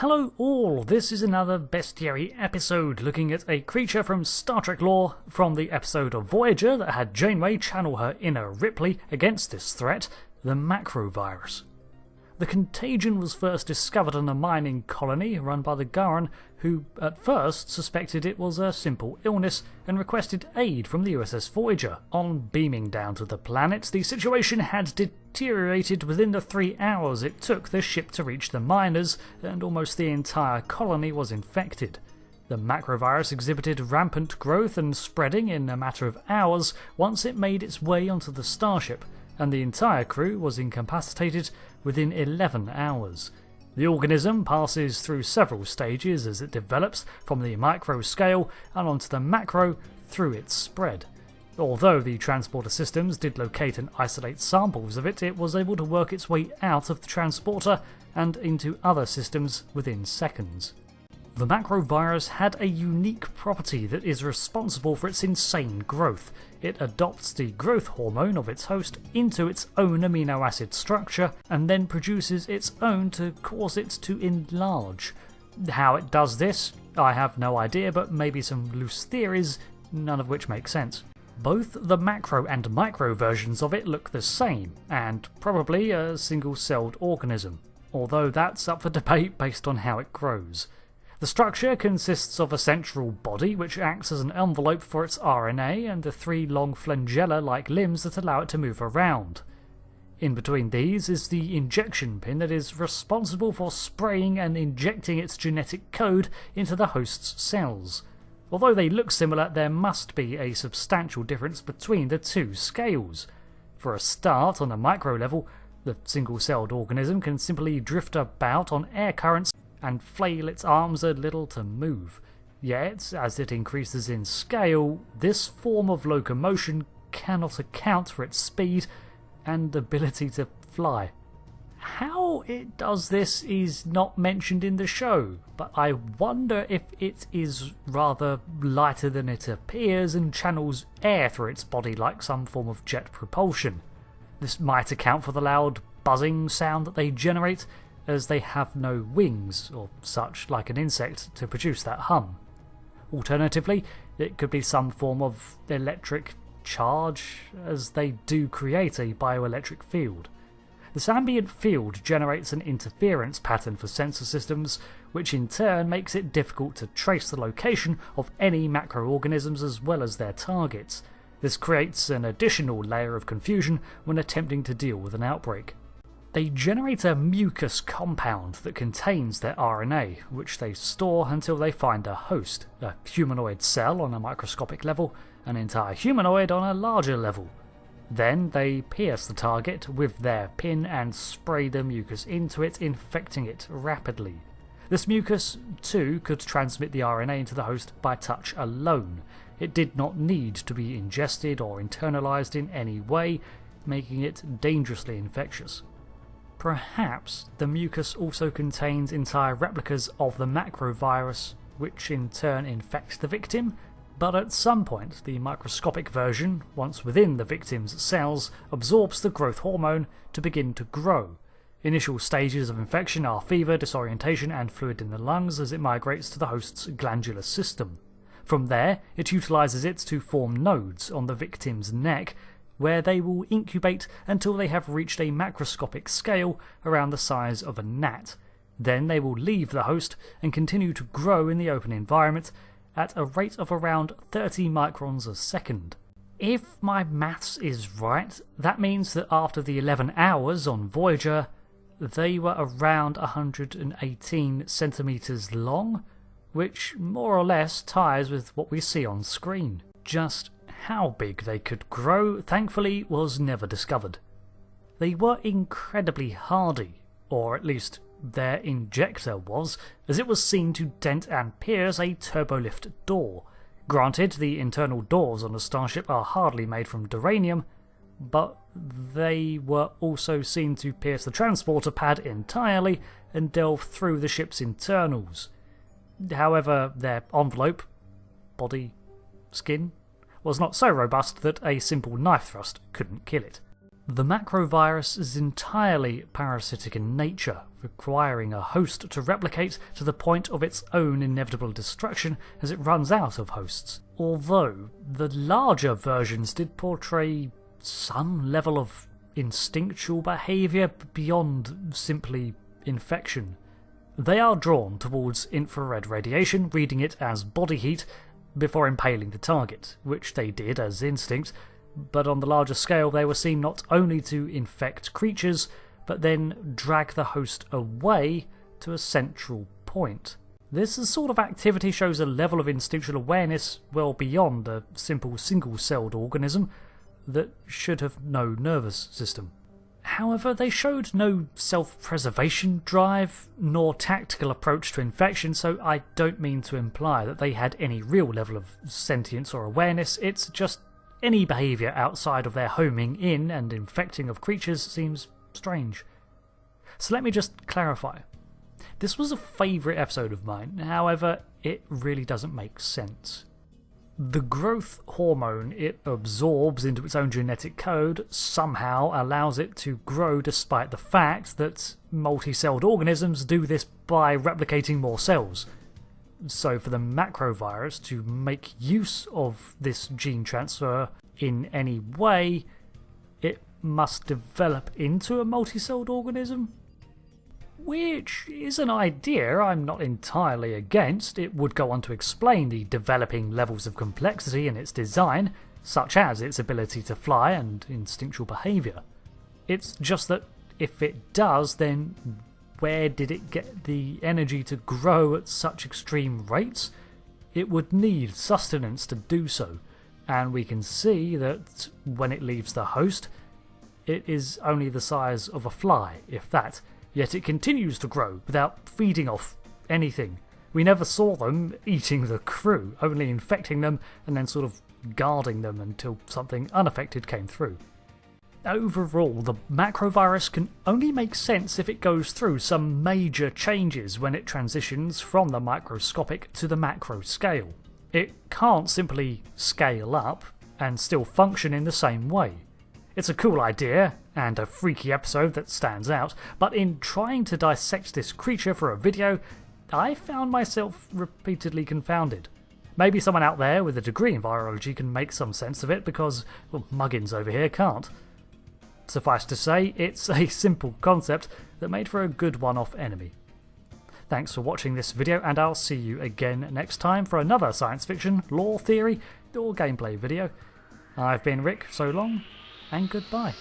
Hello all, this is another Bestiary episode looking at a creature from Star Trek lore from the episode of Voyager that had Janeway channel her inner Ripley against this threat, the Macrovirus. The contagion was first discovered in a mining colony run by the Garen, who at first suspected it was a simple illness and requested aid from the USS Voyager. On beaming down to the planet, the situation had deteriorated within the 3 hours it took the ship to reach the miners, and almost the entire colony was infected. The macrovirus exhibited rampant growth and spreading in a matter of hours once it made its way onto the starship, and the entire crew was incapacitated within 11 hours. The organism passes through several stages as it develops from the micro scale and onto the macro through its spread. Although the transporter systems did locate and isolate samples of it, it was able to work its way out of the transporter and into other systems within seconds. The macrovirus had a unique property that is responsible for its insane growth. It adopts the growth hormone of its host into its own amino acid structure and then produces its own to cause it to enlarge. How it does this, I have no idea, but maybe some loose theories, none of which make sense. Both the macro and micro versions of it look the same, and probably a single-celled organism, although that's up for debate based on how it grows. The structure consists of a central body which acts as an envelope for its RNA and the 3 long flagella-like limbs that allow it to move around. In between these is the injection pin that is responsible for spraying and injecting its genetic code into the host's cells. Although they look similar, there must be a substantial difference between the 2 scales. For a start, on a micro level, the single-celled organism can simply drift about on air currents and flail its arms a little to move. Yet, as it increases in scale, this form of locomotion cannot account for its speed and ability to fly. How it does this is not mentioned in the show, but I wonder if it is rather lighter than it appears and channels air through its body like some form of jet propulsion. This might account for the loud buzzing sound that they generate, as they have no wings, or such, like an insect, to produce that hum. Alternatively, it could be some form of electric charge, as they do create a bioelectric field. This ambient field generates an interference pattern for sensor systems, which in turn makes it difficult to trace the location of any macroorganisms as well as their targets. This creates an additional layer of confusion when attempting to deal with an outbreak. They generate a mucus compound that contains their RNA, which they store until they find a host, a humanoid cell on a microscopic level, an entire humanoid on a larger level. Then they pierce the target with their pin and spray the mucus into it, infecting it rapidly. This mucus, too, could transmit the RNA into the host by touch alone. It did not need to be ingested or internalized in any way, making it dangerously infectious. Perhaps the mucus also contains entire replicas of the macrovirus, which in turn infect the victim, but at some point the microscopic version, once within the victim's cells, absorbs the growth hormone to begin to grow. Initial stages of infection are fever, disorientation, and fluid in the lungs as it migrates to the host's glandular system. From there, it utilizes it to form nodes on the victim's neck, where they will incubate until they have reached a macroscopic scale around the size of a gnat. Then they will leave the host and continue to grow in the open environment at a rate of around 30 microns a second. If my maths is right, that means that after the 11 hours on Voyager, they were around 118 centimeters long, which more or less ties with what we see on screen. Just how big they could grow, thankfully, was never discovered. They were incredibly hardy, or at least their injector was, as it was seen to dent and pierce a turbolift door. Granted, the internal doors on a starship are hardly made from duranium, but they were also seen to pierce the transporter pad entirely and delve through the ship's internals. However, their envelope, body, skin, was not so robust that a simple knife thrust couldn't kill it. The macrovirus is entirely parasitic in nature, requiring a host to replicate to the point of its own inevitable destruction as it runs out of hosts. Although the larger versions did portray some level of instinctual behaviour beyond simply infection. They are drawn towards infrared radiation, reading it as body heat, before impaling the target, which they did as instinct, but on the larger scale they were seen not only to infect creatures, but then drag the host away to a central point. This sort of activity shows a level of instinctual awareness well beyond a simple single-celled organism that should have no nervous system. However, they showed no self-preservation drive, nor tactical approach to infection, so I don't mean to imply that they had any real level of sentience or awareness. It's just any behaviour outside of their homing in and infecting of creatures seems strange. So let me just clarify. This was a favourite episode of mine, however, it really doesn't make sense. The growth hormone it absorbs into its own genetic code somehow allows it to grow despite the fact that multi-celled organisms do this by replicating more cells. So for the macrovirus to make use of this gene transfer in any way, it must develop into a multi-celled organism? Which is an idea I'm not entirely against. It would go on to explain the developing levels of complexity in its design, such as its ability to fly and instinctual behaviour. It's just that if it does, then where did it get the energy to grow at such extreme rates? It would need sustenance to do so, and we can see that when it leaves the host, it is only the size of a fly, if that. Yet it continues to grow without feeding off anything. We never saw them eating the crew, only infecting them and then sort of guarding them until something unaffected came through. Overall, the macrovirus can only make sense if it goes through some major changes when it transitions from the microscopic to the macro scale. It can't simply scale up and still function in the same way. It's a cool idea, and a freaky episode that stands out, but in trying to dissect this creature for a video, I found myself repeatedly confounded. Maybe someone out there with a degree in virology can make some sense of it, because, well, Muggins over here can't. Suffice to say, it's a simple concept that made for a good one-off enemy. Thanks for watching this video, and I'll see you again next time for another science fiction, lore theory, or gameplay video. I've been Rick, so long, and goodbye.